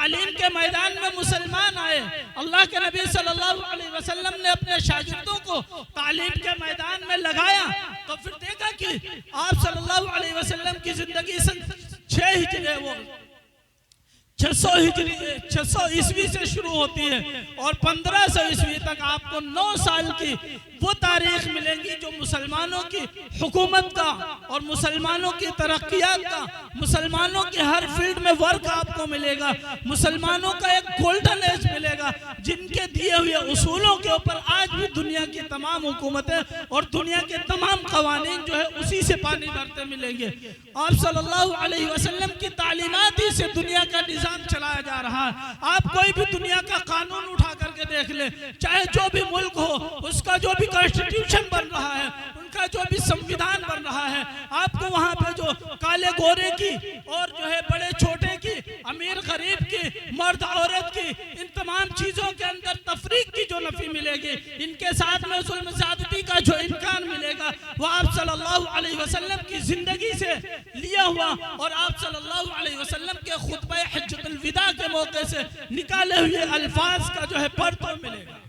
तालीम के मैदान में मुसलमान आए, अल्लाह के नबी सल्लल्लाहु अलैहि वसल्लम ने अपने शागिर्दों को तालीम के मैदान में लगाया, तो फिर देखा कि आप सल्लल्लाहु अलैहि वसल्लम की जिंदगी 600 ईस्वी से शुरू होती है और 1500 ईस्वी तक आपको 9 साल की वो तारीख मिलेंगी जो मुसलमानों की हुकूमत का और मुसलमानों की तरक्कियात का, मुसलमानों के हर फील्ड में वर्क आपको मिलेगा, मुसलमानों का एक गोल्डन एज मिलेगा, जिनके दिए हुए उसूलों के ऊपर आज भी दुनिया की तमाम हुकूमतें और दुनिया के तमाम कवानीन जो है उसी से पानी भरते मिलेंगे। आप सल्लल्लाहु अलैहि वसल्लम की तालीमात ही से दुनिया का निजाम चलाया जा रहा है। आप कोई भी दुनिया का कानून उठा करके देख ले, चाहे जो भी मुल्क हो, उसका जो भी कॉन्स्टिट्यूशन बन रहा है, उनका जो भी संविधान बन रहा है, आपको वहाँ पे जो काले गोरे की और जो है बड़े छोटे की, अमीर गरीब की, मर्द औरत की, इन तमाम चीजों के अंदर तफरीक की जो नफी मिलेगी, इनके साथ में जुल्म ज़्यादती का जो इम्कान मिलेगा, वो आप सल्लल्लाहु अलैहि वसल्लम की जिंदगी से लिया हुआ और आप सल्लल्लाहु अलैहि वसल्लम के खुतबा हज्जतुल विदा के मौके से निकाले हुए अल्फाज का जो है पढ़तो मिलेगा।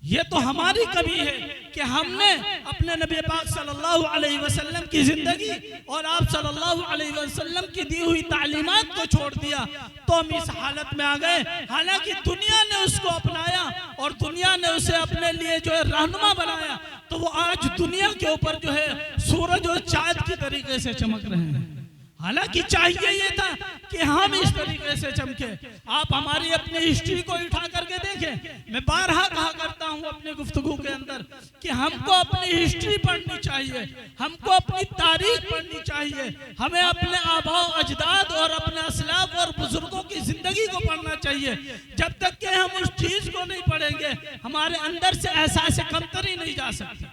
ये तो हमारी कमी है कि हमने अपने नबी पाक सल्लल्लाहु अलैहि वसल्लम की जिंदगी और आप सल्लल्लाहु अलैहि वसल्लम की दी हुई तालीमात को छोड़ दिया, तो हम इस हालत में आ गए। हालांकि दुनिया ने उसको अपनाया और दुनिया ने उसे अपने लिए जो है रहनुमा बनाया, तो वो आज दुनिया के ऊपर जो है सूरज और चांद की तरीके से चमक रहे हैं। हालांकि चाहिए ये था कि हम इस तरीके से चमके। आप हमारी अपनी हिस्ट्री को उठा करके देखें। मैं बारहा कहा करता हूं अपने गुफ्तगू के अंदर कि हमको अपनी हिस्ट्री पढ़नी चाहिए, हमको अपनी तारीख पढ़नी चाहिए, हमें अपने आबा अजदाद और अपने असलाफ और बुजुर्गों की जिंदगी को पढ़ना चाहिए। जब तक कि हम उस चीज को नहीं पढ़ेंगे, हमारे अंदर से एहसास कमतरी नहीं जा सकती।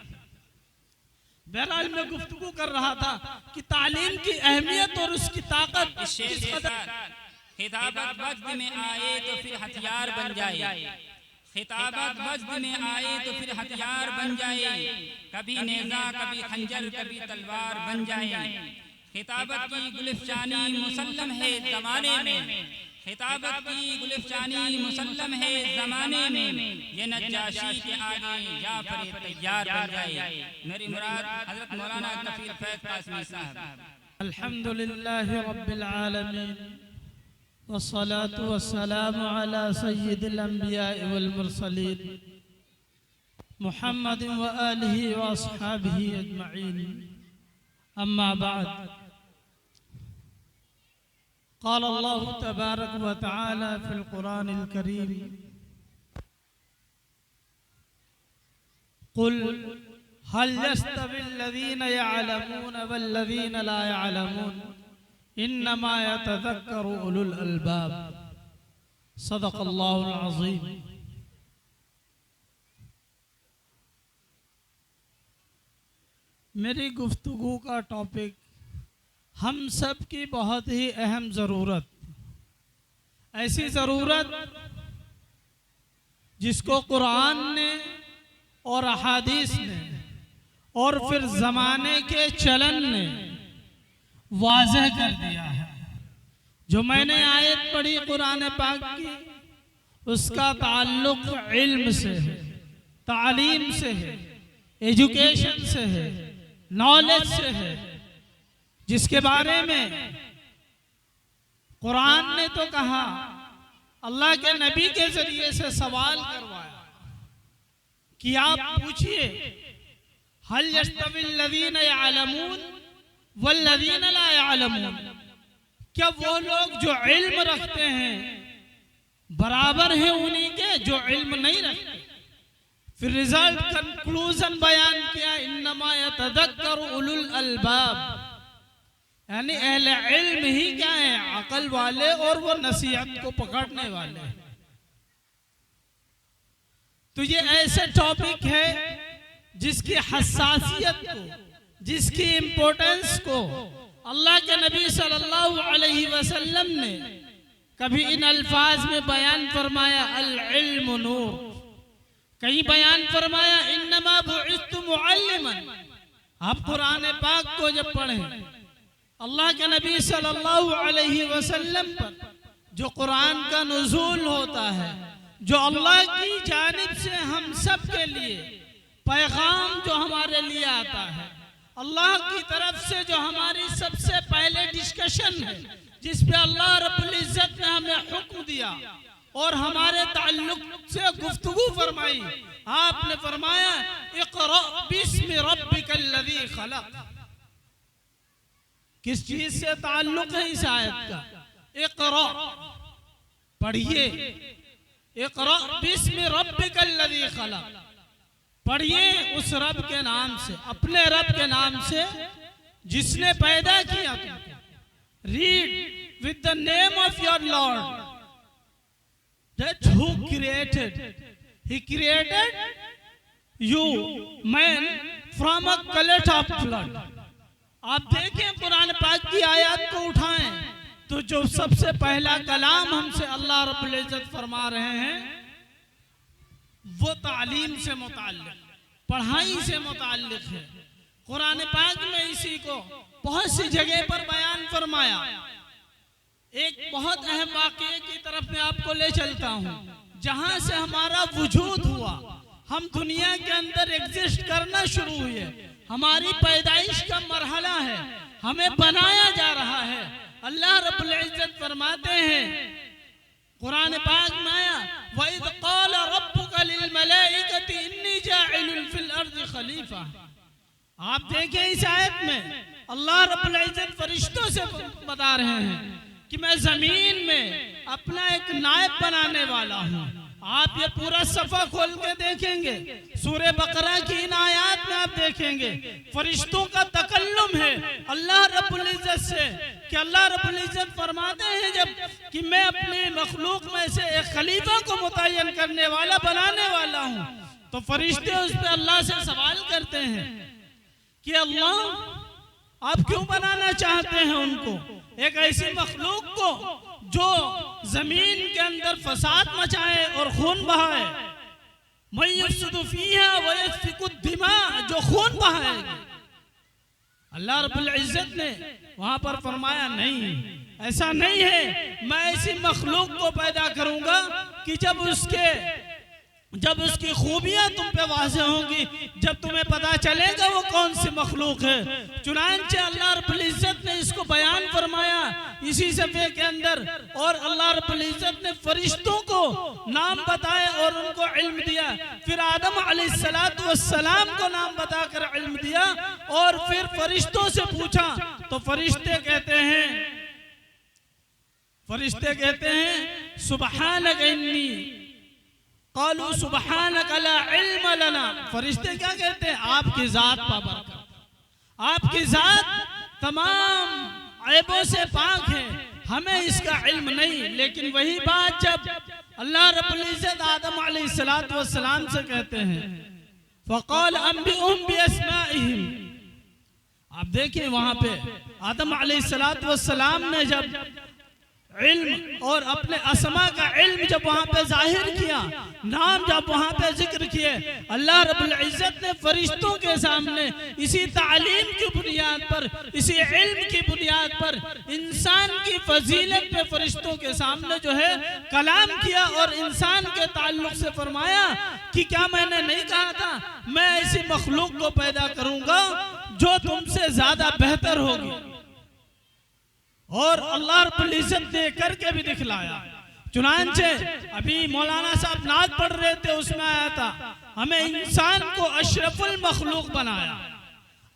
बहरहाल मैं गुफ्तगू कर रहा था कि तालीम की अहमियत और उसकी ताकत किस कदर। खिताबत वज्द में आए तो फिर हथियार बन जाए, खिताबत वज्द में आए तो फिर हथियार बन जाए, कभी नेज़ा कभी खंजर कभी तलवार बन जाए। खिताबत की गुलिफशानी मुसल्लम है ज़माने में, खिताबत की गुलिफशानी मुसल्लम है ज़माने में, ये नज्जाशी के आगे जाफर तैयार बन जाए। मेरी मुराद हज़रत मौलाना कफील फैज़ कासमी साहब। अल्हम्दुलिल्लाहि रब्बिल आलमीन वस्सलातु वस्सलामु अला सय्यिदिल अंबिया वल मुरसलीन मुहम्मद व आलिहि व अस्हाबिहि अजमईन। अम्मा बाद, क़ाल अल्लाहु तबारक व तआला फ़िल क़ुरानिल करीम, क़ुल हल यस्तविल्लज़ीना यअलमून वल्लज़ीना ला यअलमून इन्नमा यतज़क्करु उलुल अलबाब। सदक़ल्लाहुल अज़ीम। मेरी गुफ्तगू का टॉपिक हम सब की बहुत ही अहम ज़रूरत, ऐसी ज़रूरत जिसको कुरान ने और अहादीस ने और फिर ज़माने के चलन ने वाज़ह कर दिया है। जो मैंने आयत पढ़ी कुरान पाक की, उसका ताल्लुक इल्म से है, तालीम से है, एजुकेशन से है, नॉलेज से है, जिसके बारे में कुरान ने तो कहा, अल्लाह के नबी के जरिए से सवाल करवाया कि आप पूछिए हल यस्तविल्लज़ीना यअलमून वल्लज़ीना ला यअलमून, क्या वो लोग जो इल्म रखते हैं बराबर हैं उन्हीं के जो इल्म नहीं रखते। फिर रिजल्ट कंक्लूजन बयान किया, इन्नमा यतज़क्करु उलुल अलबाब, यानी अहले इल्म ही क्या है, अकल वाले और वो नसीहत को पकड़ने वाले। तो ये ऐसे टॉपिक है जिसकी हसासियत को, जिसकी इम्पोर्टेंस को अल्लाह के नबी सल्लल्लाहु अलैहि वसल्लम ने कभी इन अल्फाज में बयान फरमाया, अल इल्म नूर, कहीं बयान फरमाया इन्नमा बुइस्तु मुअल्लिमन। आप कुरान पाक को जब पढ़ें, अल्लाह के नबी सल्लल्लाहु अलैहि वसल्लम पर जो कुरान का नुज़ूल होता है, जो अल्लाह की जानिब से हम सब के लिए पैगाम जो हमारे लिए आता है, अल्लाह की तरफ से जो हमारी सबसे पहले डिस्कशन है, जिस पे अल्लाह रब्बुल इज्जत ने हमें हुक्म दिया और हमारे ताल्लुक से गुफ्तगू फरमाई। आपने फरमाया इक़रा बिस्मि रब्बिकल लज़ी खलक़। किस चीज से ताल्लुक है इस आयत का? इक़रा, पढ़िए, इक़रा बिस्मि रब्बिकल लज़ी खलक़, पढ़िए उस रब के नाम से, अपने रब के नाम से जिसने पैदा किया तुमको। Read with the name of your Lord that who created, he created you man from a clot of blood। आप देखें कुरान पाक की आयत को उठाएं तो जो सबसे पहला कलाम हमसे अल्लाह रब्बुल इज्जत फरमा रहे हैं वो तालीम से मुताल्लिक, पढ़ाई से मुताल्लिक है। कुरान पाक में इसी को बहुत सी जगह पर बयान फरमाया। एक बहुत अहम वाक़ये की तरफ मैं आपको ले चलता हूँ, जहाँ से हमारा वजूद हुआ, हम दुनिया के अंदर एग्जिस्ट करना शुरू हुए, हमारी पैदाइश का मरहला है, हमें बनाया जा रहा है। अल्लाह रब्बुल इज्जत फरमाते हैं कुरान पाक में आया वइज़ क़ाल रब्बुका लिल मलाइकति इन्नी जाइलुन फिल अर्ज़ि खलीफा। आप देखें इस आयत में अल्लाह रब्बुल इज्जत फरिश्तों से बता रहे हैं कि मैं जमीन में अपना एक नायब बनाने वाला हूँ। आप ये पूरा सफा खोल के देखेंगे, सूरह बकरा की इन आयात में आप देखेंगे फरिश्तों का तकल्लुम है अल्लाह रब्बुल इज्जत से, कि अल्लाह रब्बुल इज्जत फरमाते हैं जब कि मैं अपनी मखलूक में से एक खलीफा को मुतय्यन करने वाला बनाने वाला हूँ, तो फरिश्ते उस पर अल्लाह से सवाल करते हैं कि अल्लाह आप क्यों बनाना चाहते हैं उनको, एक ऐसी मखलूक को जो जमीन के अंदर फसाद मचाए और खून बहाए, मैं युफ्सिदु फीहा व यस्फिकु दिमा, जो खून बहाएगी। अल्लाह रब्बुल इज्जत ने वहां पर फरमाया नहीं, ऐसा नहीं है, मैं ऐसी मखलूक को पैदा करूंगा कि जब उसकी खूबियां तुम पे वाज़ेह होंगी, जब तुम्हें पता चलेगा वो कौन सी मखलूक है। चुनांचे अल्लाह रब्बुल इज्जत ने इसको बयान फरमाया इसी सफ़े के अंदर, और अल्लाह रब्बुल इज्जत ने फरिश्तों को नाम बताए और उनको इल्म दिया। फिर आदम अलैहिस्सलातु वस्सलाम को नाम बताकर इल्म दिया और फिर फरिश्तों से पूछा तो फरिश्ते कहते हैं सुबहानक इन्नी क़ालू सुबहानक ला इल्म लना। फरिश्ते क्या कहते हैं? आपकी जात बाबरकत, आपकी जात तमाम ऐबों से पाक है, हमें इसका इल्म नहीं। लेकिन वही बात जब अल्लाह रब्बुल इज्जत आदम अलैहिस्सलातु वस्सलाम से कहते हैं फ़क़ाल अंबिउहुम बिअस्माइहिम। आप देखिए वहां पे आदम अलैहिस्सलातु वस्सलाम ने जब इल्म और अपने असमा का इल्म जब वहां पे जाहिर किया, नाम जब वहां पे जिक्र किए, अल्लाह रब्बुल इज्जत ने फरिश्तों के सामने इसी तालीम की बुनियाद पर, इसी इल्म की बुनियाद पर इंसान की फजीलत पे फरिश्तों के सामने जो है कलाम किया और इंसान के ताल्लुक से फरमाया कि क्या मैंने नहीं कहा था मैं ऐसी मखलूक को पैदा करूंगा जो तुमसे ज्यादा बेहतर होगी। और अल्लाह रब्बुल इज्जत ने करके भी दिखलाया। चुनांचे अभी मौलाना साहब नात पढ़ रहे थे, उसमें आया था हमें इंसान को अशरफुल मखलूक बनाया,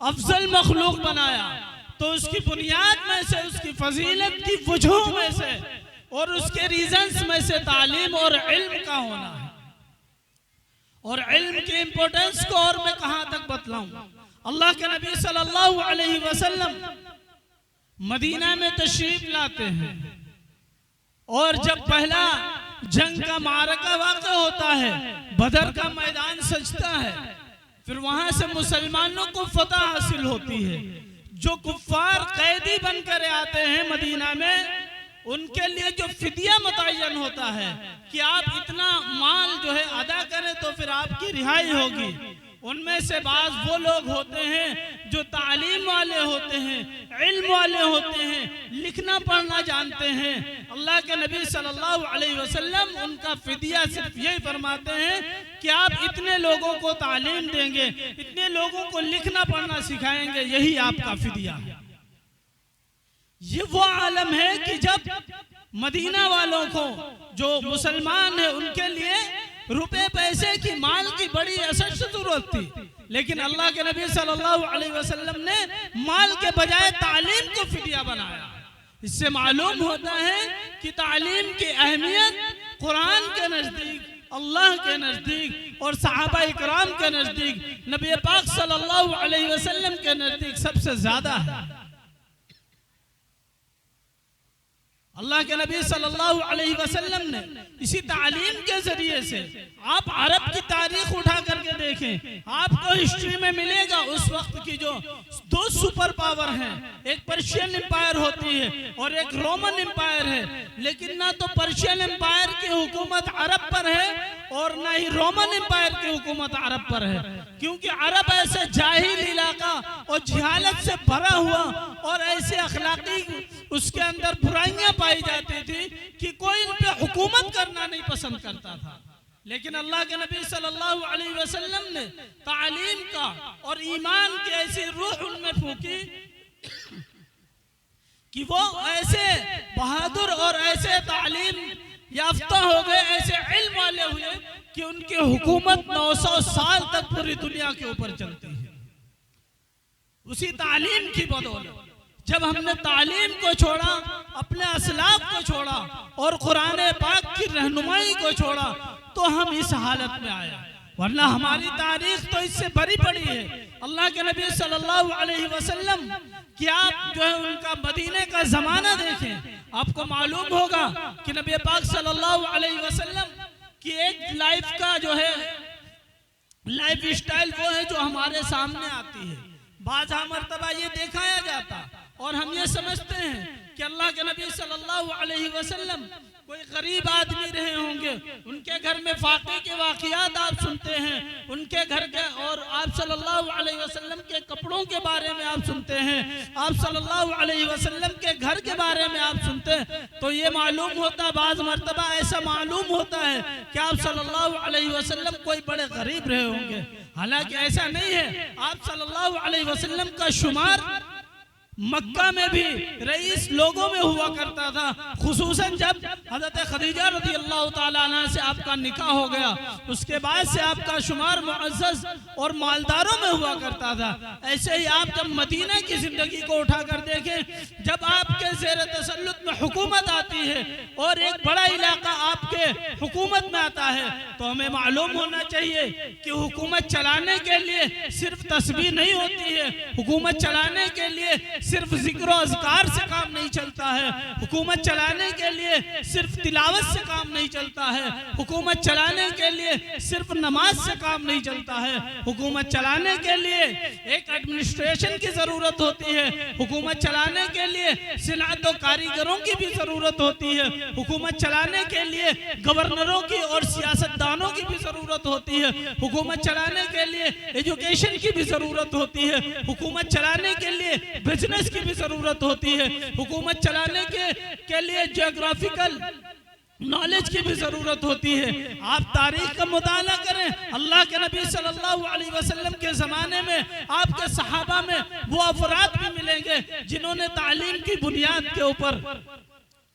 अफजल मखलूक बनाया, तो उसकी बुनियाद में से, उसकी फजीलत की वजह में से और उसके रीजंस में से तालीम और इल्म का होना है। और इल्म की इंपॉर्टेंस को और मैं कहां तक बतलाऊं। अल्लाह के नबी सल्लल्लाहु अलैहि वसल्लम मदीना में तशरीफ लाते हैं और जब पहला जंग का मारका वाक़ होता है, बदर का मैदान सजता है, फिर वहां से मुसलमानों को फतह हासिल होती है। जो कुफ्फार कैदी बनकर आते हैं मदीना में, उनके लिए जो फिदिया मुतय्यन होता है कि आप इतना माल जो है अदा करें तो फिर आपकी रिहाई होगी, उनमें से बाज वो लोग होते हैं जो तालीम वाले होते हैं, इल्म वाले होते हैं, लिखना पढ़ना जानते हैं। अल्लाह के नबी सल्लल्लाहु अलैहि वसल्लम उनका फिदिया सिर्फ यही फरमाते हैं कि आप इतने लोगों को तालीम देंगे, इतने लोगों को लिखना पढ़ना सिखाएंगे, यही आपका फिदिया है। ये वो आलम है कि जब मदीना वालों को, जो मुसलमान है, उनके लिए रुपए पैसे की, माल की बड़ी अशद जरूरत थी, लेकिन अल्लाह के नबी सल्लल्लाहु अलैहि वसल्लम ने माल के बजाय तालीम को फिदिया बनाया। इससे मालूम होता है कि तालीम की अहमियत कुरान के नजदीक, अल्लाह के नजदीक और सहाबा इकराम के नजदीक, नबी पाक सल्लल्लाहु अलैहि वसल्लम के नजदीक सबसे ज्यादा है। अल्लाह के नबी सल्लल्लाहु अलैहि वसल्लम ने इसी तालीम के जरिए से, आप अरब की तारीख उठा करके देखें, आपको हिस्ट्री में मिलेगा उस वक्त की जो दो सुपर पावर हैं, एक पर्शियन एम्पायर होती है और एक रोमन एम्पायर है, लेकिन ना तो पर्शियन एम्पायर की हुकूमत अरब पर है और ना ही रोमन एम्पायर की हुकूमत अरब पर है, क्योंकि अरब ऐसे जाहिल इलाका और जहालत से भरा हुआ और ऐसे अखलाकी उसके अंदर बुराइयां पाई जाती थी कि कोई इन पे हुकूमत करना नहीं पसंद करता था। लेकिन अल्लाह के नबी सल्लल्लाहु अलैहि वसल्लम ने तालीम का और ईमान की ऐसी रूह उनमें फूकी कि वो ऐसे बहादुर और ऐसे तालीम याफ्ता हो गए, ऐसे इल्म वाले हुए कि उनकी हुकूमत 900 साल तक पूरी दुनिया के ऊपर चलती है, उसी तालीम की बदौलत। जब हमने तालीम को छोड़ा, अपने असलाफ को छोड़ा और कुरान पाक की रहनुमाई को छोड़ा, तो हम इस हालत में आए, वरना हमारी तारीख तो इससे भरी पड़ी है। अल्लाह के नबी सल्लल्लाहु अलैहि वसल्लम कि आप जो है उनका मदीने का जमाना देखें, आपको मालूम होगा कि नबी पाक सल्लल्लाहु अलैहि वसल्लम की एक लाइफ का जो है लाइफ स्टाइल वो है जो हमारे सामने आती है। बाज़ा मर्तबा ये दिखाया जाता और हम ये समझते हैं कि अल्लाह के नबी सल्लल्लाहु अलैहि वसल्लम कोई गरीब आदमी रहे होंगे, उनके घर में फाके के वाक़ियात आप सुनते हैं, उनके घर के, और आप सल्लल्लाहु अलैहि वसल्लम के कपड़ों के बारे में आप सुनते हैं, आप सल्लल्लाहु अलैहि वसल्लम के घर के बारे में आप सुनते हैं, तो ये मालूम होता, बाज़ मर्तबा ऐसा मालूम होता है कि आप सल्लल्लाहु अलैहि वसल्लम कोई बड़े गरीब रहे होंगे। हालांकि ऐसा नहीं है। आप सल्लल्लाहु अलैहि वसल्लम का शुमार मक्का में भी रईस लोगों में हुआ करता था, खुसूसन जब हज़रत खदीजा रज़ी अल्लाह ताला अन्हा से आपका निकाह हो गया, उसके बाद से आपका शुमार मुअज़्ज़ज़ और मालदारों में हुआ करता था। ऐसे ही आप जब मदीना की जिंदगी को उठा कर देखें, जब आपके ज़ेर तसल्लुत में हुकूमत आती है और एक बड़ा इलाका आपके हुकूमत में आता है, तो हमें मालूम होना चाहिए कि हुकूमत चलाने के लिए सिर्फ तस्बीह नहीं होती है, हुकूमत चलाने के लिए सिर्फ जिक्र और अज़कार से काम नहीं चलता है, हुकूमत चलाने के लिए सिर्फ तिलावत से काम नहीं चलता है, हुकूमत चलाने के लिए सिर्फ नमाज से काम नहीं चलता है, हुकूमत चलाने के लिए एक एडमिनिस्ट्रेशन की ज़रूरत होती है, हुकूमत चलाने के लिए सिनात और कारीगरों की भी ज़रूरत होती है, हुकूमत चलाने के लिए गवर्नरों की और सियासतदानों की भी ज़रूरत होती है, हुकूमत चलाने के लिए एजुकेशन की भी ज़रूरत होती है, हुकूमत चलाने के लिए बिजनेस की भी जरूरत होती है, हुकूमत चलाने के लिए जियोग्राफिकल नॉलेज की भी जरूरत होती है। आप तारीख का मुताला करें, अल्लाह के नबी सल्लल्लाहु अलैहि वसल्लम के ज़माने में आपके सहाबा में वो अफराद भी मिलेंगे जिन्होंने तालीम की बुनियाद के ऊपर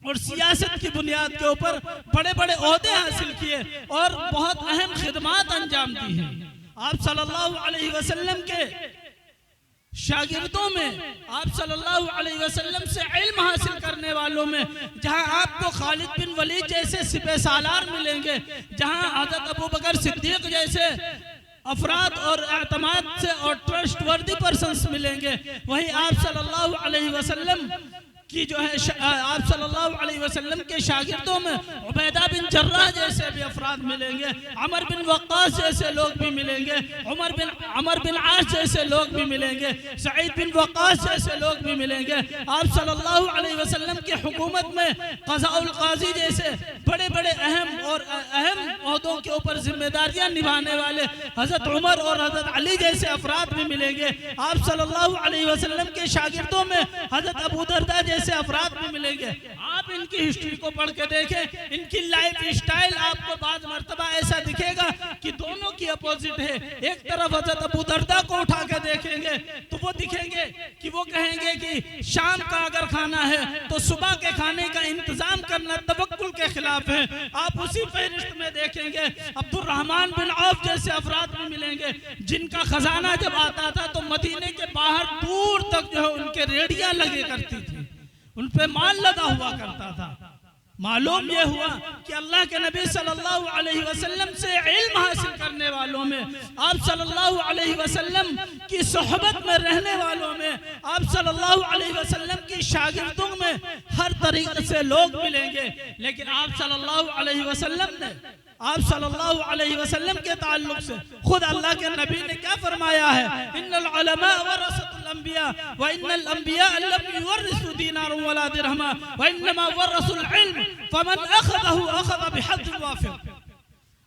और सियासत की बुनियाद के ऊपर बड़े बड़े ओहदे हासिल किए और बहुत अहम खिदमात अंजाम दी हैं। आप सल्लल्लाहु अलैहि वसल्लम के शागिर्दों में, आप सल्लल्लाहु अलैहि वसल्लम से इल्म हासिल करने वालों में, जहां आपको खालिद बिन वलीद जैसे सिपह सालार मिलेंगे, जहां हज़रत अबू बकर सिद्दीक जैसे अफराद और एतमाद से और ट्रस्टवर्दी पर्सन्स मिलेंगे, वहीं आप सल्लल्लाहु अलैहि वसल्लम की जो है आप सल्लल्लाहु अलैहि वसल्लम के शागिर्दों में उबैदा बिन जर्राह जैसे भी अफराद मिलेंगे, अमर बिन वक्कास जैसे लोग भी मिलेंगे, अमर बिन आस जैसे लोग भी मिलेंगे, सईद बिन वक्कास जैसे लोग भी मिलेंगे। आप सल्लल्लाहु अलैहि वसल्लम की हुकूमत में क़ज़ाउल क़ाज़ी जैसे बड़े बड़े अहम ओहदों के ऊपर जिम्मेदारियां निभाने वाले हज़रत उमर और हज़रत अली जैसे अफराद भी मिलेंगे। आप सल्लल्लाहु अलैहि वसल्लम के शागिर्दों में हज़रत अबू दरदा जैसे अफराद भी मिलेंगे। आप इनकी हिस्ट्री को पढ़ के देखें, इनकी लाइफ स्टाइल आपको बाद मर्तबा ऐसा दिखेगा कि दोनों की अपोजिट है। एक तरफ हज़रत अबू दरदा को उठा के देखेंगे तो वो दिखेंगे कि वो कहेंगे कि शाम का अगर खाना है तो सुबह के खाने का इंतजाम करना तवक्कुल के खिलाफ है। आप उसी फहरिस्त में देखेंगे अब्दुर्रहमान बिन औफ जैसे अफराद भी मिलेंगे, जिनका खजाना जब आता था तो मदीने के बाहर दूर तक जो है उनके रेडियां लगे करती थी, उन पे माल लगा हुआ करता था। मालूम ये हुआ कि अल्लाह के नबी सल्लल्लाहु अलैहि वसल्लम से इल्म हासिल करने वालों में, आप सल्लल्लाहु अलैहि वसल्लम की सोहबत में रहने वालों में, आप सल्लल्लाहु अलैहि वसल्लम की शागिर्दों में हर तरीके से लोग मिलेंगे। लेकिन आप सल्लल्लाहु अलैहि वसल्लम के ताल्लुक से खुद अल्लाह के नबी ने क्या फरमाया है, इन्नल उलमा वरसतुल अंबिया व इन्नल अंबिया लम युवरिसु दीनारन वला दिरहमा व इन्नमा वरसुल इल्म फमन अखज़हु अखज़ बिहद्दिन वाफिर।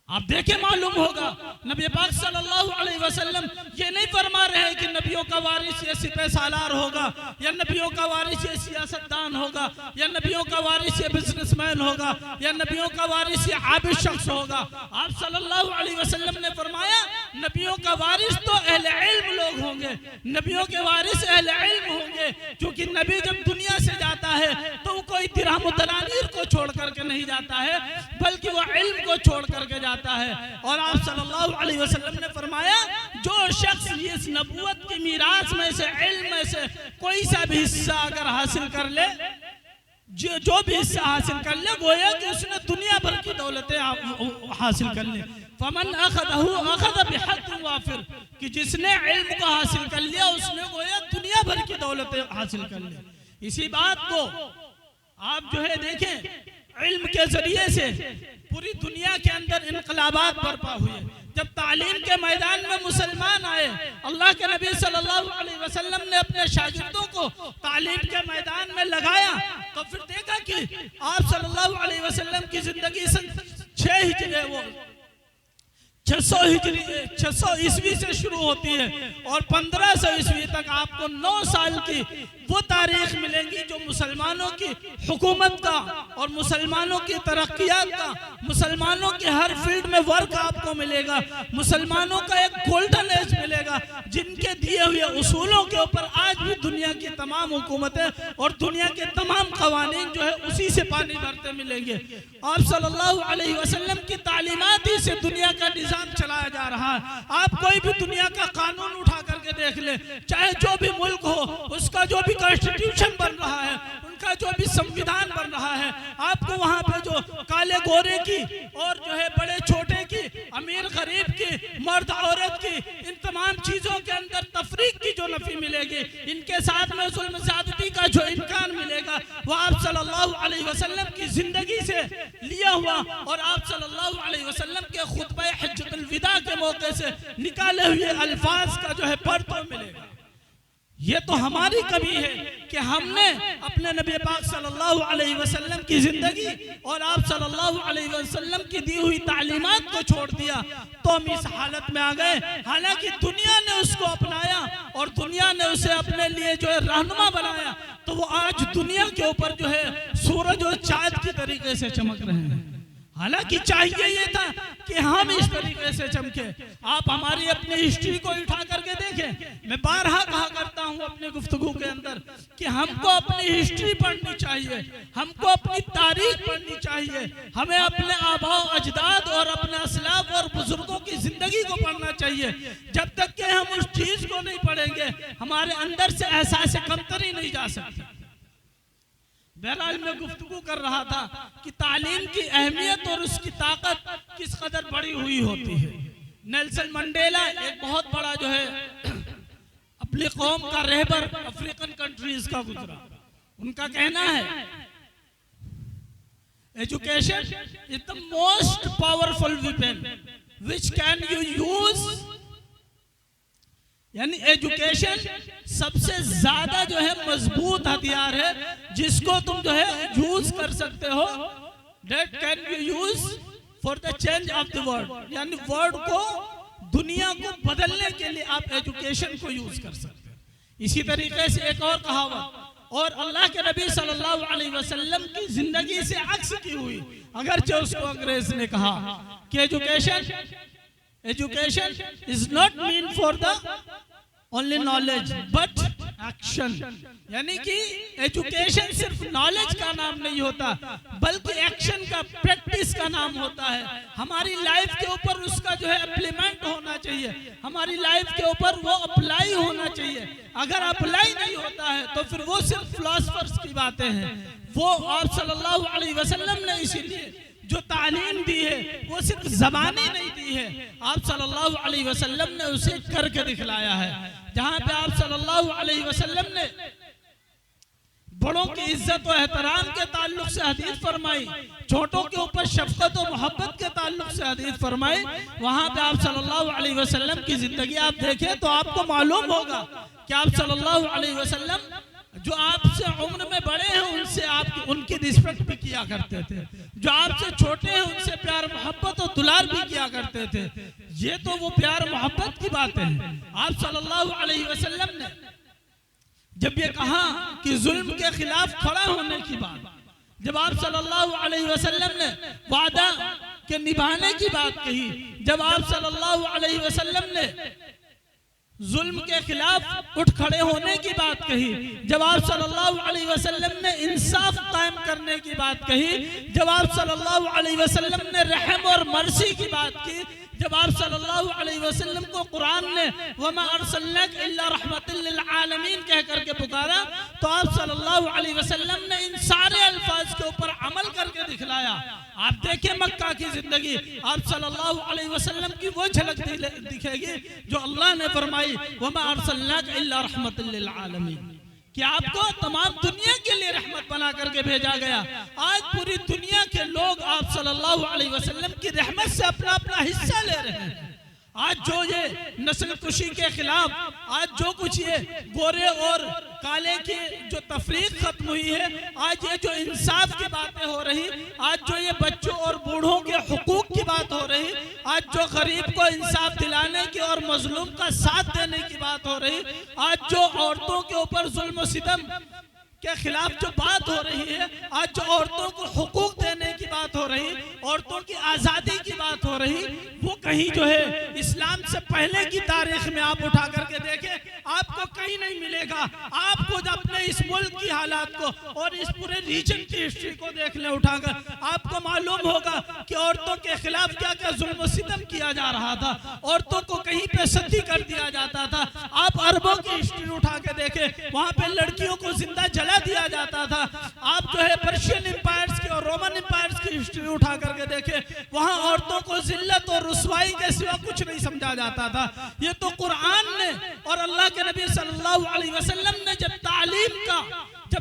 आप देखें, मालूम होगा नबी पाक सल्लल्लाहु अलैहि वसल्लम ये नहीं फरमा रहे हैं कि नबियों का वारिस ये सिपह सालार होगा, या नबियों का वारिस ये सियासतदान होगा, या नबियों का वारिस ये बिजनेसमैन होगा, या नबियों का वारिस ये आबिद शख्स होगा। आप सल्लल्लाहु अलैहि वसल्लम ने फरमाया नबियों का वारिस तो अहले इल्म लोग होंगे, नबियों के वारिस अहले इल्म होंगे, क्योंकि नबी जब दुनिया से जाता है तो वो कोई दिरहम दनानीर को छोड़ करके नहीं जाता है, बल्कि वो इल्म को छोड़ करके जाता है। और आप सल्लल्लाहु अलैहि वसल्लम ने फरमाया जो शख्स इस नबूवत की मीरास में से, इल्म में से कोई सा भी हिस्सा अगर हासिल कर ले, जो भी हिस्सा हासिल कर ले, गोया कि उसने दुनिया भर की दौलतें हासिल कर ले। फमन अखज़हु अखज़ बिहद्दिन वाफिर, कि जिसने इल्म को हासिल कर लिया उसने गोया दुनिया भर की दौलतें हासिल कर ली। इसी बात को आप जो है देखें, इल्म के जरिए से पूरी दुनिया के अंदर इनकलाबात बर्पा हुए। जब तालीम के मैदान में मुसलमान आए, अल्लाह के नबी सल्लल्लाहु अलैहि वसल्लम ने अपने शागिर्दों को तालीम के मैदान में लगाया, तो फिर देखा कि आप सल्लल्लाहु अलैहि वसल्लम की जिंदगी सन 600 ईस्वी से शुरू होती है और 1500 ईस्वी तक आपको 9 साल की वो तारीख मिलेंगी जो मुसलमानों की हुकूमत का और मुसलमानों की तरक्कियात का, मुसलमानों के हर फील्ड में वर्क आपको मिलेगा, मुसलमानों का एक गोल्डन एज मिलेगा, जिनके दिए हुए उसूलों के ऊपर आज भी दुनिया की तमाम हुकूमतें और दुनिया के तमाम कवानीन जो है उसी से पानी भरते मिलेंगे। आप सल्लल्लाहु अलैहि वसल्लम की तालीमात ही से दुनिया का निजाम चलाया जा रहा है। आप कोई भी दुनिया का कानून उठा करके देख ले, चाहे जो भी मुल्क हो, उसका जो भी कॉन्स्टिट्यूशन बन रहा है, उनका जो भी संविधान बन रहा है, आपको वहाँ पे जो काले गोरे की और जो है बड़े छोटे की, अमीर गरीब की, मर्द औरत की, इन तमाम चीजों के अंदर तफरीक की जो नफी मिलेगी, इनके साथ में जुल्म ज़्यादती का जो इम्कान मिलेगा, वो आप सल्लल्लाहु अलैहि वसल्लम की जिंदगी से लिया हुआ और आप सल्लल्लाहु अलैहि वसल्लम के खुतबा हज्जतुल विदा के मौके से निकाले हुए अल्फाज का जो है पर्दा मिलेगा। ये तो हमारी कमी है कि हमने अपने नबी पाक सल्लल्लाहु अलैहि वसल्लम की जिंदगी और आप सल्लल्लाहु अलैहि वसल्लम की दी हुई तालीमात को छोड़ दिया, तो हम इस हालत में आ गए। हालांकि दुनिया ने उसको अपनाया और दुनिया ने उसे अपने लिए जो है रहनुमा बनाया, तो वो आज दुनिया के ऊपर जो है सूरज और चांद की तरीके से चमक रहे हैं। हालांकि चाहिए ये था कि हम इस तरीके से चमके। आप हमारी अपनी हिस्ट्री को उठा करके देखें। मैं बारहा कहा करता हूं अपने गुफ्तगू के अंदर कि हमको अपनी हिस्ट्री पढ़नी चाहिए, हमको अपनी तारीख पढ़नी चाहिए, हमें अपने आबा अजदाद और अपने असलाफ और बुजुर्गों की जिंदगी को पढ़ना चाहिए। जब तक कि हम उस चीज को नहीं पढ़ेंगे, हमारे अंदर से एहसास कमतरी नहीं जा सकती। बहरहाल मैं गुफ्तगू कर रहा था कि तालीम की अहमियत और उसकी ताकत किस कदर बड़ी हुई होती है। नेल्सन मंडेला एक बहुत बड़ा जो है अपनी कौम का रहबर अफ्रीकन कंट्रीज का गुजरा। उनका कहना है education is the most powerful weapon which can you use, यानी एजुकेशन सबसे ज्यादा जो है मजबूत हथियार है जिसको तुम जो है यूज कर सकते हो that can be used for the change of the world, यानी वर्ड को, दुनिया को बदलने के लिए आप एजुकेशन को यूज कर सकते हैं। इसी तरीके से एक और कहावत, और अल्लाह के नबी सल्लल्लाहु अलैहि वसल्लम की जिंदगी से अक्स की हुई, अगरचे उसको अंग्रेज ने कहा कि education is not mean for the only knowledge but action, यानी कि एजुकेशन सिर्फ नॉलेज का नाम नहीं होता बल्कि एक्शन का, प्रैक्टिस का नाम होता है। हमारी लाइफ के ऊपर उसका जो है इम्प्लीमेंट होना चाहिए, हमारी लाइफ के ऊपर वो अप्लाई होना चाहिए। अगर अप्लाई नहीं होता है तो फिर वो सिर्फ फिलोसफर्स की बातें हैं। वो आप सल्लल्लाहु अलैहि वसल्लम ने इसीलिए जो तालीम दी है वो सिर्फ ज़बानी नहीं दी है, आप सल्लल्लाहु अलैहि वसल्लम ने उसे करके दिखलाया है। जहां पे आप सल्लल्लाहु अलैहि वसल्लम ने बड़ों की इज्जत और एहतराम के ताल्लुक से हदीस फरमाई, छोटों के ऊपर शफकत और मोहब्बत के ताल्लुक से हदीस फरमाई, वहां पे आप सल्लल्लाहु अलैहि वसल्लम की जिंदगी आप देखें तो आपको मालूम होगा कि आप सल्लल्लाहु अलैहि वसल्लम जो आपसे उम्र में बड़े हैं उनसे आप उनकी रिस्पेक्ट भी किया करते थे, जो आपसे छोटे हैं उनसे प्यार मोहब्बत और दुलार भी किया करते थे। ये तो वो प्यार मोहब्बत की बातें हैं। आप सल्लल्लाहु अलैहि वसल्लम ने जब ये कहा कि जुल्म के खिलाफ खड़ा होने की बात, जब आप सल्लल्लाहु अलैहि वसल्लम ने वादा के निभाने की बात कही, जब आप सल्लल्लाहु अलैहि वसल्लम ने जुल्म के खिलाफ उठ खड़े होने की बात कही, जब आप सल्लल्लाहु अलैहि वसल्लम ने इंसाफ कायम करने की बात कही, जब आप सल्लल्लाहु अलैहि वसल्लम ने रहम और मर्सी की बात की, जब आप सल्लल्लाहु अलैहि वसल्लम को कुरान ने वमा अर्सलनाक इल्ला रहमतल लिल आलमीन कह करके पुकारा, तो आप सल्लल्लाहु अलैहि वसल्लम ने इन सारे अल्फाज के ऊपर अमल करके दिखलाया। आप देखिए मक्का की जिंदगी, आप सल्लल्लाहु अलैहि वसल्लम की वो झलक दिखेगी जो अल्लाह ने फरमाई वमा अर्सलनाक इल्ला रहमतल लिल आलमीन, कि आपको तमाम दुनिया के लिए रहमत बना करके भेजा गया। आज पूरी दुनिया के लोग आप सल्लल्लाहु अलैहि वसल्लम की रहमत से अपना अपना हिस्सा ले रहे हैं। आज जो ये नस्ल कुशी के खिलाफ, आज जो कुछ ये गोरे और काले की जो तफरीक खत्म हुई है, आज ये जो इंसाफ की बातें हो रही, आज जो ये बच्चों और बूढ़ों के हुकूक की बात हो रही, आज जो गरीब को इंसाफ दिलाने की और मजलूम का साथ देने की बात हो रही, आज जो औरतों के ऊपर जुल्म सितम के खिलाफ जो बात हो रही है, आज जो औरतों को हुकूक देने की बात हो रही, औरतों की आज़ादी की बात हो रही, वो कहीं जो है इस्लाम से पहले की तारीख में आप उठा करके देखें, आपको कहीं नहीं मिलेगा। आपको अपने इस मुल्क की हालात को और इस पूरे रीजन की हिस्ट्री को देख ले उठाकर, आपको मालूम होगा कि औरतों के खिलाफ क्या क्या जुल्म सितम किया जा रहा था, औरतों को कहीं पे सती कर दिया जाता था। आप अरबों की हिस्ट्री उठा के देखें, वहाँ पे लड़कियों को जिंदा जला दिया जाता था। आप जो है पर्शियन एम्पायर्स की और रोमन एम्पायर्स की हिस्ट्री उठा करके देखें, वहाँ औरतों को जिल्लत और रुसवाई के सिवा कुछ नहीं समझा जाता था। ये तो कुरान ने और अल्लाह के नबी सल्लल्लाहु अलैहि वसल्लम ने जब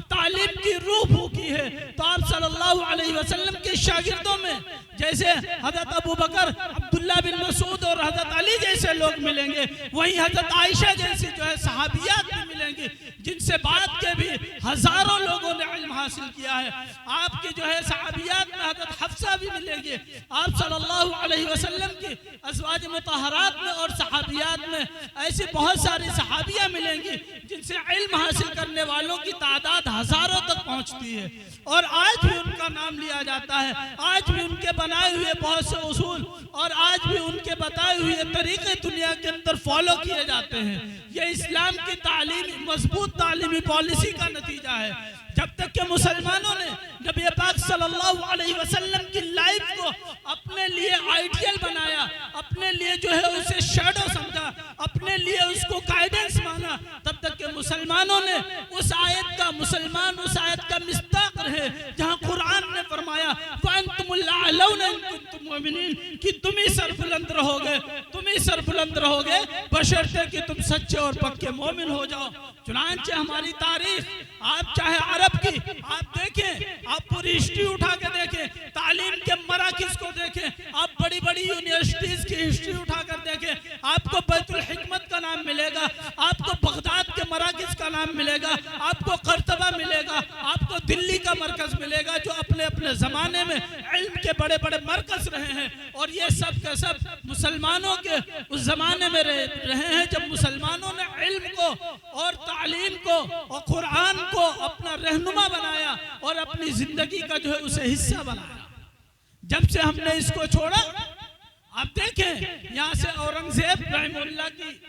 तालीम की रूह फूकी है, तो आप सल्लल्लाहु अलैहि वसल्लम के शागिर्दों में जैसे हजरत अबू बकर, अब्दुल्ला बिन मसूद और हजरत अली जैसे लोग मिलेंगे, वहीं हजरत आयशा जैसी जो है सहाबियात भी मिलेंगी, जिनसे बात के भी हजारों लोगों ने इल्म हासिल किया है। आपकी जो है सहाबियात में हजरत हफ्सा भी मिलेंगे। आप सल्लल्लाहु अलैहि वसल्लम की अज़वाज मुतहहरात में और सहाबियात में ऐसी बहुत सारी सहाबियाँ मिलेंगी जिनसे इल्म हासिल करने वालों की तादाद हजारों तक पहुँचती है, और आज भी उनका नाम लिया जाता है। आज भी उनके बनाए हुए बहुत से उसूल और आज भी उनके बताए हुए तरीके दुनिया के अंदर फॉलो किए जाते हैं। ये इस्लाम की तालीम, मजबूत तालीमी पॉलिसी का नतीजा है। जब तक के मुसलमानों ने नबी पाक सल्लल्लाहु अलैहि वसल्लम की लाइफ को अपने लिए आइडियल बनाया, अपने लिए जो है उसे शैडो समझा, अपने लिए उसको गाइडेंस माना, तब तक के मुसलमानों ने उस आयत का मिस्ताक रहे जहां कुरान ने फरमाया वअंतुमुल अअलौना इन कुंतुम मुमिनीन, कि तुम ही सरबुलंद रहोगे बशर्ते कि तुम सच्चे और पक्के मोमिन हो जाओ। चुनांचे हमारी तारीख, आप चाहे अरब की आप देखें, आप पूरी हिस्ट्री उठा के देखें, तालीम के मराकिज को देखें, आप बड़ी बड़ी यूनिवर्सिटीज की हिस्ट्री उठाकर देखें, आपको बैतुल हिकमत का नाम मिलेगा, आपको बगदाद के मराकिज का नाम मिलेगा, आपको करतबा मिलेगा, आपको दिल्ली का मरकज मिलेगा जो अपने अपने अपने ज़माने में इल्म के बड़े बड़े मरकज़ रहे हैं, और ये सब के सब मुसलमानों के उस ज़माने में रहे हैं जब मुसलमानों ने इल्म को और तालीम को और कुरान को अपना रहनुमा बनाया और अपनी ज़िंदगी का जो है उसे हिस्सा बनाया। जब से हमने इसको छोड़ा, आप देखें यहाँ से औरंगजेब रहमतुल्लाह की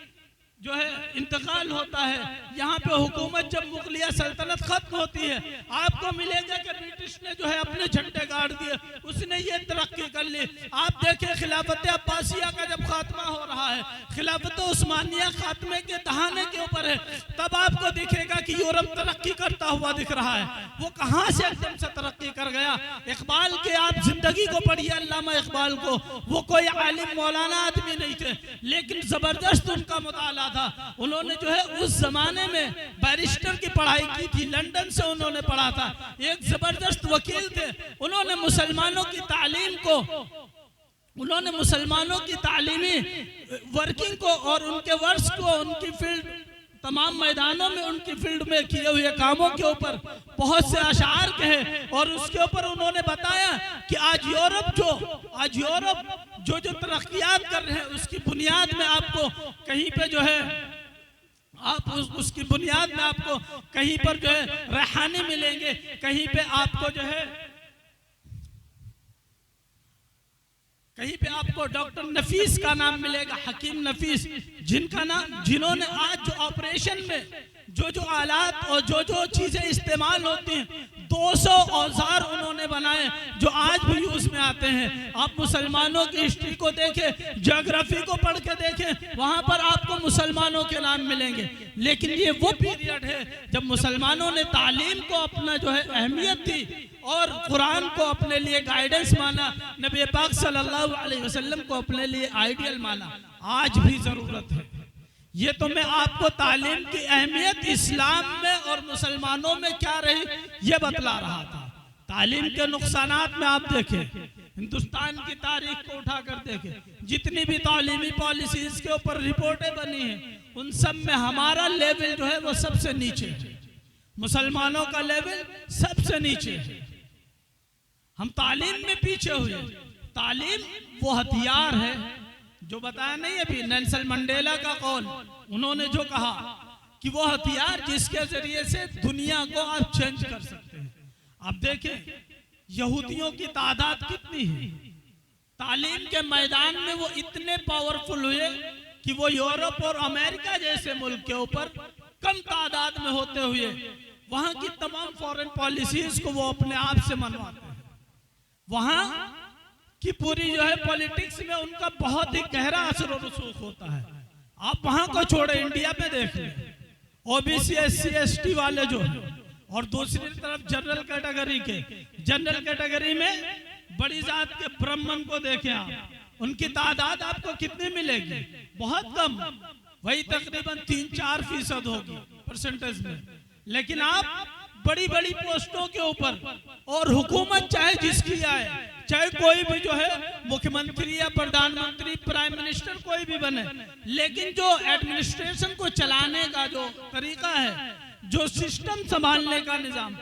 जो है इंतकाल होता है, यहाँ पे हुकूमत जब मुगलिया सल्तनत खत्म होती है, आपको मिलेगा कि ब्रिटिश ने जो है अपने झंडे गाड़ दिए, उसने ये तरक्की कर ली। आप देखें खिलाफत अब्बासिया का जब खात्मा हो रहा है, खिलाफत उस्मानिया खात्मे के दहाने के ऊपर है, तब आपको दिखेगा कि यूरोप तरक्की करता हुआ दिख रहा है। वो कहाँ से एकदम से तरक्की कर गया? इकबाल के आप जिंदगी को पढ़िए, अल्लामा इकबाल को, वो कोई आलिम मौलाना आदमी नहीं थे, लेकिन जबरदस्त उनका मुताला था। उन्होंने जो है उस जमाने में बैरिस्टर की पढ़ाई की थी, लंदन से उन्होंने पढ़ा था, एक जबरदस्त वकील थे। उन्होंने मुसलमानों की तालीम को, उन्होंने मुसलमानों की तालीमी वर्किंग को और उनके वर्ष को, उनकी फील्ड, तमाम मैदानों में उनकी फील्ड में किए हुए कामों के ऊपर बहुत से अशार कहे, और उसके ऊपर उन्होंने बताया कि आज यूरोप जो तरक्कियात कर रहे हैं उसकी बुनियाद में आपको कहीं पे जो है उसकी बुनियाद में आपको कहीं पर जो है रेहानी मिलेंगे, कहीं पे आपको जो है कहीं पे आपको डॉक्टर नफीस का नाम मिलेगा, हकीम नफीस, जिन्होंने आज जो ऑपरेशन में जो आलात और जो चीजें इस्तेमाल होती हैं, 200 औजार उन्होंने बनाए जो आज भी यूज में आते हैं। आप मुसलमानों की हिस्ट्री को देखें, ज्योग्राफी को पढ़ के देखें, वहां पर आपको मुसलमानों के नाम मिलेंगे। लेकिन ये वो पीरियड है जब मुसलमानों ने तालीम को अपना जो है अहमियत दी और कुरान को अपने लिए गाइडेंस माना, नबी पाक सल्लल्लाहु अलैहि वसल्लम को अपने लिए आइडियल माना। आज भी जरूरत है। ये तो मैं आपको तालीम की अहमियत इस्लाम में और मुसलमानों में क्या रही ये बतला रहा था। तालीम के नुकसानात में आप देखें, हिंदुस्तान की तारीख को उठाकर देखें, जितनी भी तालीमी पॉलिसीज के ऊपर रिपोर्टें बनी हैं, उन सब में हमारा लेवल जो है वो सबसे नीचे है, मुसलमानों का लेवल सबसे नीचे है। हम तालीम में पीछे हुए। तालीम वो हथियार है जो बताया नहीं अभी नेल्सन मंडेला का कौल, उन्होंने जो कहा कि वो हथियार जिसके जरिए से दुनिया को आप चेंज कर सकते हैं। आप देखें यहूदियों की तादाद कितनी है, तालीम के मैदान में वो इतने पावरफुल हुए कि वो यूरोप और अमेरिका जैसे मुल्क के ऊपर कम तादाद में होते हुए वहां की तमाम फॉरेन पॉलिसीज को वो अपने आप से मनवाते हैं। वहां की पूरी जो है पॉलिटिक्स में उनका बहुत ही गहरा असर और रसूख होता है। आप वहां को छोड़े इंडिया में देख लें, ओबीसी SC ST वाले जो है, और दूसरी तरफ जनरल कैटेगरी में बड़ी जात के ब्राह्मण को देखें आप, उनकी तादाद आपको कितनी मिलेगी? बहुत कम, वही तकरीबन 3-4% होगी परसेंटेज में। लेकिन आप बड़ी बड़ी पोस्टों के ऊपर और हुकूमत चाहे जिसकी आए, चाहे कोई भी जो है मुख्यमंत्री या प्रधानमंत्री, प्राइम मिनिस्टर कोई भी बने, लेकिन जो एडमिनिस्ट्रेशन को चलाने का जो तरीका है, जो सिस्टम संभालने का निजाम,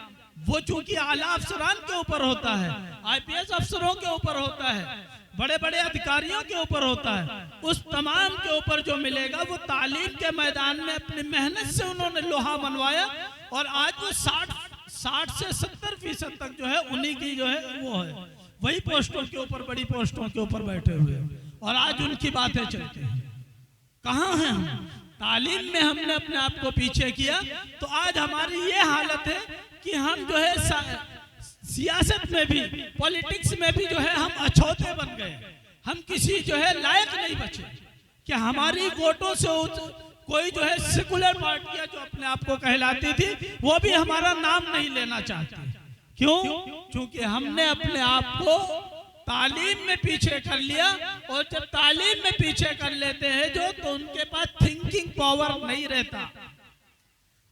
वो चूंकि आला अफसरान के ऊपर होता है, IPS अफसरों के ऊपर होता है, बड़े बड़े अधिकारियों के ऊपर होता है, उस तमाम के ऊपर जो मिलेगा वो तालीम के मैदान में अपनी मेहनत से उन्होंने लोहा मनवाया, और आज वो 60 से 70% तक जो है उन्हीं की जो है वो है, वही पोस्टों के ऊपर, बड़ी पोस्टों के ऊपर बैठे हुए, और आज उनकी बातें चलती हैं। कहाँ हैं हम? तालीम में हमने अपने आप को पीछे किया, तो आज हमारी ये हालत है कि हम जो है सियासत में भी, पॉलिटिक्स में भी जो है हम अछूते बन गए। हम किसी जो है लायक नहीं बचे कि हमारी वोटों से कोई जो है सेकुलर पार्टियां जो अपने आप को कहलाती थी वो भी हमारा नाम नहीं लेना चाहती। क्यों? क्योंकि हमने अपने आप को तालीम में पीछे कर लिया, और जब तालीम में पीछे कर लेते हैं जो, तो उनके पास थिंकिंग पावर नहीं रहता।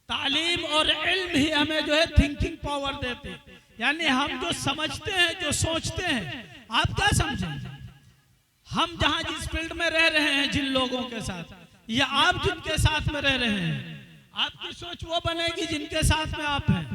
तालीम और इल्म ही हमें जो है थिंकिंग पावर देते, यानी हम जो समझते हैं, जो सोचते हैं। आप क्या समझेंगे? हम जहां जिस फील्ड में रह रहे हैं, जिन लोगों के साथ, या आप जिनके साथ में रह रहे हैं, आपकी सोच वो बनेगी जिनके साथ में आप हैं,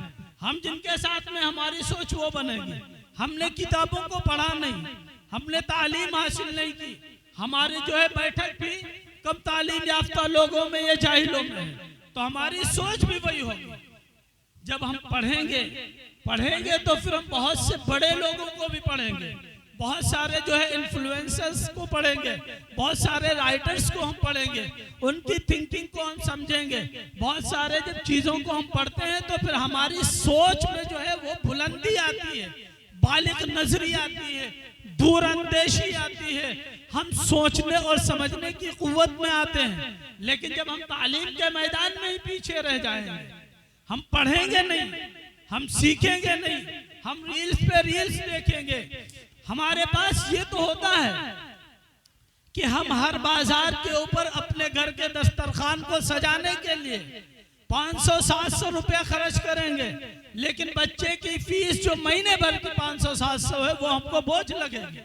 हम जिनके साथ में, हमारी सोच वो बनेगी। हमने किताबों को पढ़ा नहीं, हमने तालीम हासिल नहीं की। हमारी जो है बैठक भी कम तालीम याफ्ता लोगों में या जाहिलों में है, तो हमारी सोच भी वही होगी। जब हम पढ़ेंगे तो फिर हम बहुत से बड़े लोगों को भी पढ़ेंगे, बहुत सारे जो है इन्फ्लुएंसर्स को पढ़ेंगे, बहुत सारे राइटर्स को हम पढ़ेंगे, उनकी थिंकिंग को हम समझेंगे। बहुत सारे जब चीज़ों को हम पढ़ते हैं तो फिर हमारी सोच में जो है वो बुलंदी आती है, बालिग नजरी आती है, दूरअंदेशी आती है, हम सोचने और समझने की कुव्वत में आते हैं। लेकिन जब हम तालीम के मैदान में ही पीछे रह जाएंगे, हम पढ़ेंगे नहीं, हम सीखेंगे नहीं, हम रील्स पे रील्स देखेंगे। हमारे पास ये तो होता है कि हम हर बाजार के ऊपर अपने घर के दस्तरखान को सजाने के लिए 500-700 रुपया खर्च करेंगे, लेकिन बच्चे की फीस जो महीने भर की 500-700 है वो हमको बोझ लगेगी।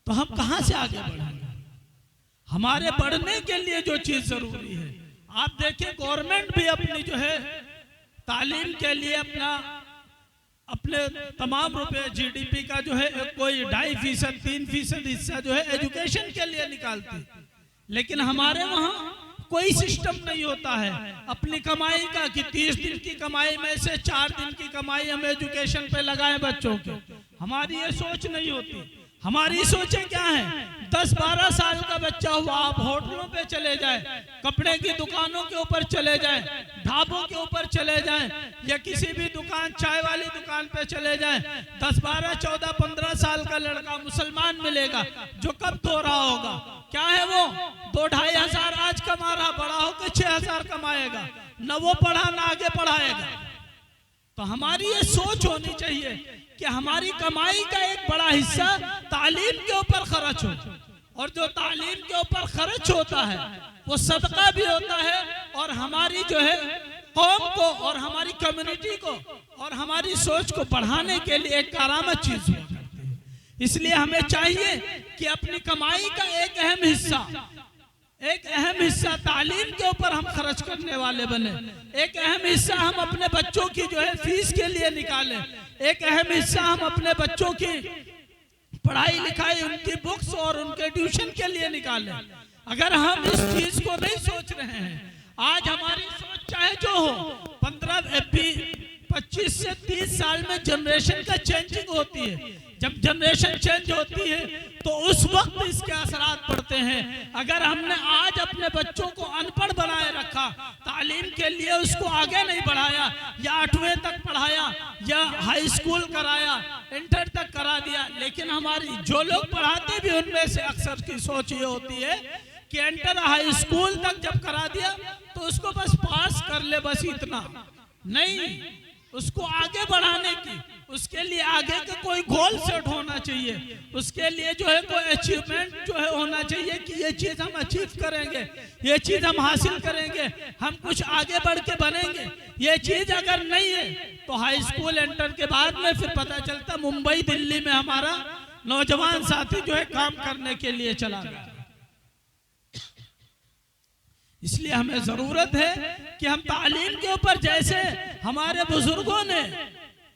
तो हम कहां से आगे बढ़ेंगे? हमारे बढ़ने के लिए जो चीज जरूरी है, आप देखिए गवर्नमेंट भी अपनी जो है तालीम के लिए अपने तमाम रुपए जीडीपी का जो है कोई 2.5%, 3% हिस्सा जो है एजुकेशन के लिए निकालती है। लेकिन हमारे वहाँ कोई सिस्टम नहीं होता है अपनी कमाई का कि 30 दिन की कमाई में से 4 दिन की कमाई हम एजुकेशन पे लगाएं बच्चों के। हमारी ये सोच नहीं होती। हमारी सोचें क्या है? 10-12 साल का बच्चा हुआ, आप होटलों पे चले जाए, कपड़े की दुकानों के ऊपर चले जाए, ढाबों के ऊपर चले जाए, या किसी भी दुकान, चाय वाली दुकान पे चले जाए, 10-12, 14, 15 साल का लड़का मुसलमान मिलेगा जो कब धो रहा होगा। क्या है वो? 2-2.5 हजार आज कमा रहा, बड़ा होकर 6 हजार कमाएगा। न वो पढ़ा न आगे पढ़ाएगा। तो हमारी ये सोच होनी चाहिए कि हमारी कमाई का एक बड़ा हिस्सा तालीम के ऊपर खर्च हो, और जो तालीम के ऊपर खर्च होता है वो सदका भी होता है, और हमारी जो है कौम को और हमारी कम्युनिटी को और हमारी सोच को बढ़ाने के लिए एक करामत चीज हो जाती है। इसलिए हमें चाहिए कि अपनी कमाई का एक अहम हिस्सा तालीम के ऊपर हम खर्च करने वाले बने। एक अहम हिस्सा हम अपने बच्चों की जो है फीस के लिए निकालें। एक अहम हिस्सा हम अपने बच्चों की पढ़ाई लिखाई, उनकी बुक्स और उनके ट्यूशन के लिए निकालें। अगर हम इस चीज को नहीं सोच रहे हैं, आज हमारी सोच चाहे जो हो, 25 से 30 साल में जनरेशन का चेंजिंग होती है। जब जनरेशन चेंज होती है तो उस वक्त इसके असरात पड़ते हैं। अगर हमने आज अपने बच्चों को अनपढ़ बनाए रखा, तालीम के लिए उसको आगे नहीं बढ़ाया, या 8वीं तक पढ़ाया, या हाई स्कूल कराया, इंटर तक करा दिया, लेकिन हमारी जो लोग पढ़ाते भी उनमें से अक्सर की सोच ये होती है कि इंटर हाई स्कूल तक जब करा दिया तो उसको बस पास कर ले, बस इतना नहीं, उसको आगे बढ़ाने की, उसके लिए आगे का कोई गोल सेट होना चाहिए, उसके लिए जो है कोई अचीवमेंट जो है होना चाहिए कि ये चीज हम अचीव करेंगे, ये चीज हम हासिल करेंगे, हम कुछ आगे बढ़ के बनेंगे। ये चीज अगर नहीं है तो हाई स्कूल इंटर के बाद में फिर पता चलता मुंबई दिल्ली में हमारा नौजवान साथी जो है काम करने के लिए चला गया। इसलिए हमें जरूरत है कि हम तालीम के ऊपर जैसे हमारे बुजुर्गों ने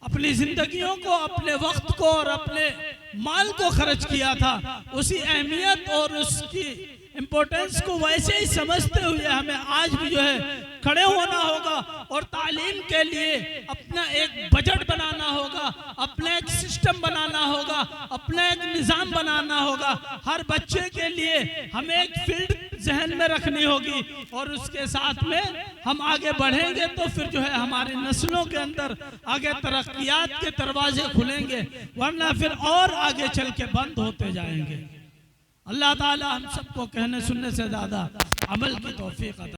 अपनी जिंदगियों को, अपने वक्त को और अपने माल को खर्च किया था, उसी अहमियत और उसकी इम्पोर्टेंस को वैसे ही समझते हुए हमें आज भी जो है खड़े होना होगा और तालीम के लिए अपना एक बजट बनाना होगा, अपना एक सिस्टम बनाना होगा, अपना एक निज़ाम बनाना होगा। हर बच्चे के लिए हमें एक फील्ड जहन में रखनी होगी, और उसके साथ में हम आगे बढ़ेंगे तो फिर जो है हमारी नस्लों के अंदर आगे तरक्कियात के दरवाजे खुलेंगे, वरना फिर और आगे चल के बंद होते जाएंगे। अल्लाह ताला हम सबको कहने सुनने से ज़्यादा अमल की तौफीक अता